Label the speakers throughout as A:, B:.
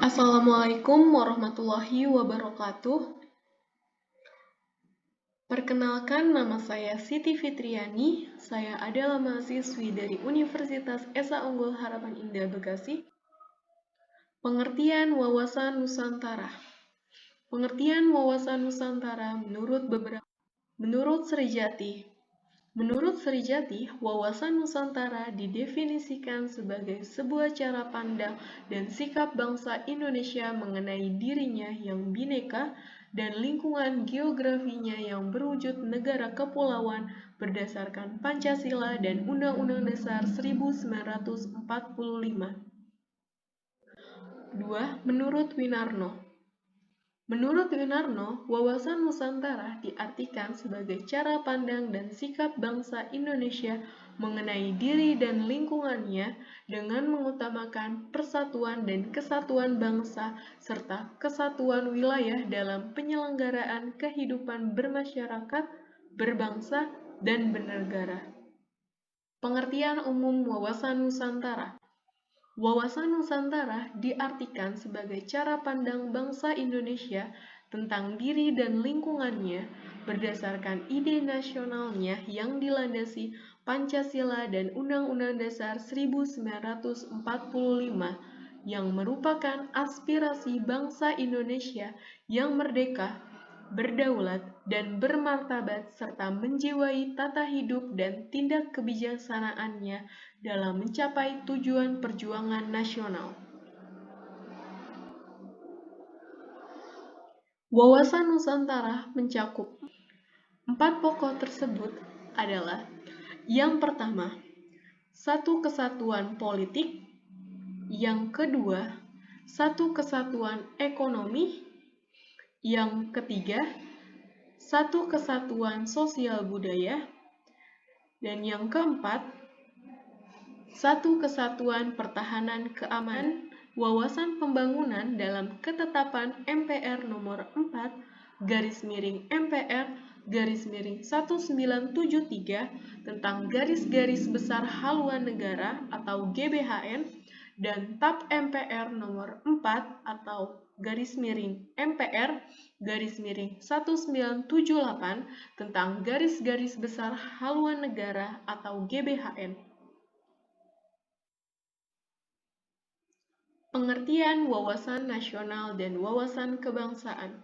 A: Assalamualaikum warahmatullahi wabarakatuh. Perkenalkan, nama saya Siti Fitriani. Saya adalah mahasiswi dari Universitas Esa Unggul Harapan Indah Bekasi. Pengertian wawasan Nusantara. Pengertian wawasan Nusantara menurut Srijati, wawasan Nusantara didefinisikan sebagai sebuah cara pandang dan sikap bangsa Indonesia mengenai dirinya yang bineka dan lingkungan geografinya yang berwujud negara kepulauan berdasarkan Pancasila dan Undang-Undang Dasar 1945. 2. Menurut Winarno, wawasan Nusantara diartikan sebagai cara pandang dan sikap bangsa Indonesia mengenai diri dan lingkungannya dengan mengutamakan persatuan dan kesatuan bangsa serta kesatuan wilayah dalam penyelenggaraan kehidupan bermasyarakat, berbangsa, dan bernegara. Pengertian umum wawasan Nusantara. Wawasan Nusantara diartikan sebagai cara pandang bangsa Indonesia tentang diri dan lingkungannya berdasarkan ide nasionalnya yang dilandasi Pancasila dan Undang-Undang Dasar 1945 yang merupakan aspirasi bangsa Indonesia yang merdeka, berdaulat, dan bermartabat serta menjiwai tata hidup dan tindak kebijaksanaannya dalam mencapai tujuan perjuangan nasional. Wawasan Nusantara mencakup 4 pokok tersebut adalah: yang pertama, satu kesatuan politik; yang kedua, satu kesatuan ekonomi; yang ketiga, satu kesatuan sosial budaya; dan yang keempat, satu kesatuan pertahanan keamanan. Wawasan pembangunan dalam ketetapan MPR nomor 4/MPR/1973 tentang garis-garis besar haluan negara atau GBHN dan TAP MPR nomor 4 atau /MPR/1978 tentang garis-garis besar haluan negara atau GBHN. Pengertian wawasan nasional dan wawasan kebangsaan.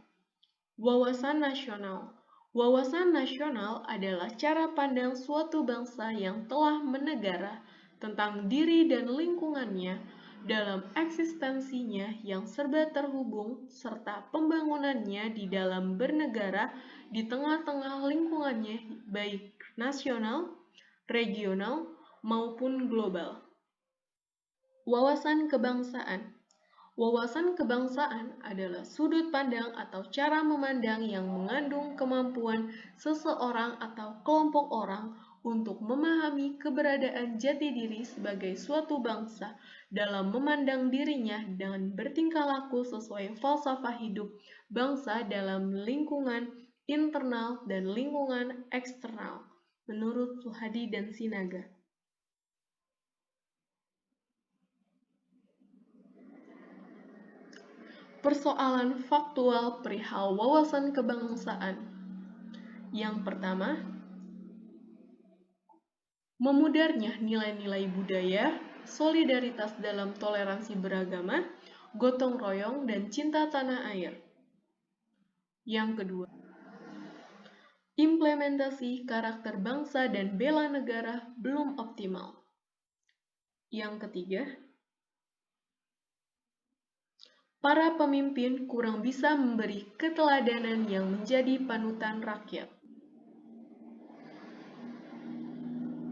A: Wawasan nasional. Wawasan nasional adalah cara pandang suatu bangsa yang telah menegara tentang diri dan lingkungannya dalam eksistensinya yang serba terhubung serta pembangunannya di dalam bernegara di tengah-tengah lingkungannya baik nasional, regional, maupun global. Wawasan kebangsaan. Wawasan kebangsaan adalah sudut pandang atau cara memandang yang mengandung kemampuan seseorang atau kelompok orang untuk memahami keberadaan jati diri sebagai suatu bangsa dalam memandang dirinya dan bertingkah laku sesuai falsafah hidup bangsa dalam lingkungan internal dan lingkungan eksternal, menurut Suhadi dan Sinaga. Persoalan faktual perihal wawasan kebangsaan. Yang pertama, memudarnya nilai-nilai budaya, solidaritas dalam toleransi beragama, gotong royong, dan cinta tanah air. Yang kedua, implementasi karakter bangsa dan bela negara belum optimal. Yang ketiga, para pemimpin kurang bisa memberi keteladanan yang menjadi panutan rakyat.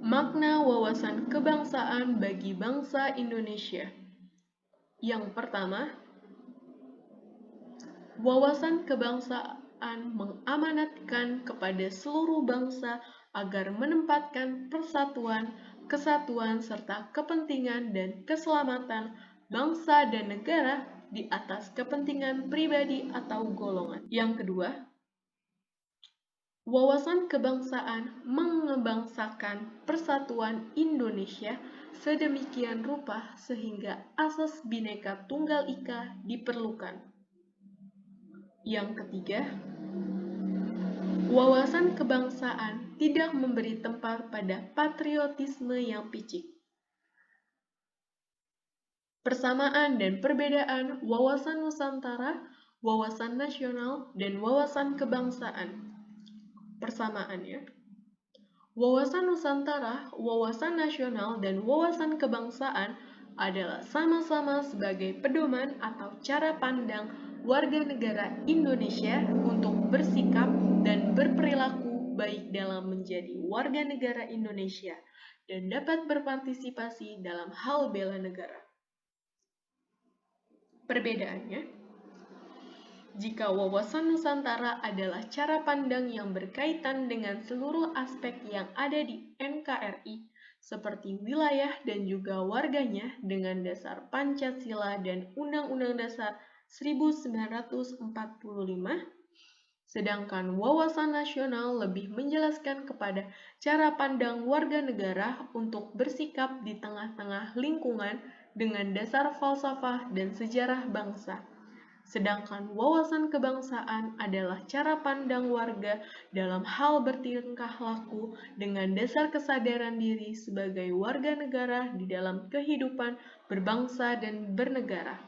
A: Makna wawasan kebangsaan bagi bangsa Indonesia. Yang pertama, wawasan kebangsaan mengamanatkan kepada seluruh bangsa agar menempatkan persatuan, kesatuan, serta kepentingan dan keselamatan bangsa dan negara di atas kepentingan pribadi atau golongan. Yang kedua, wawasan kebangsaan mengebangsakan persatuan Indonesia sedemikian rupa sehingga asas Bhinneka Tunggal Ika diperlukan. Yang ketiga, wawasan kebangsaan tidak memberi tempat pada patriotisme yang picik. Persamaan dan perbedaan wawasan Nusantara, wawasan nasional, dan wawasan kebangsaan. Persamaannya, wawasan Nusantara, wawasan nasional, dan wawasan kebangsaan adalah sama-sama sebagai pedoman atau cara pandang warga negara Indonesia untuk bersikap dan berperilaku baik dalam menjadi warga negara Indonesia dan dapat berpartisipasi dalam hal bela negara. Perbedaannya, jika wawasan Nusantara adalah cara pandang yang berkaitan dengan seluruh aspek yang ada di NKRI, seperti wilayah dan juga warganya dengan dasar Pancasila dan Undang-Undang Dasar 1945, sedangkan wawasan nasional lebih menjelaskan kepada cara pandang warga negara untuk bersikap di tengah-tengah lingkungan dengan dasar falsafah dan sejarah bangsa. Sedangkan wawasan kebangsaan adalah cara pandang warga dalam hal bertingkah laku dengan dasar kesadaran diri sebagai warga negara di dalam kehidupan berbangsa dan bernegara.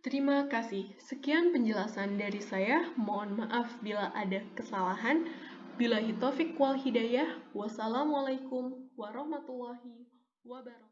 A: Terima kasih. Sekian penjelasan dari saya. Mohon maaf bila ada kesalahan. Billahi taufiq wal hidayah. Wassalamualaikum warahmatullahi wabarakatuh.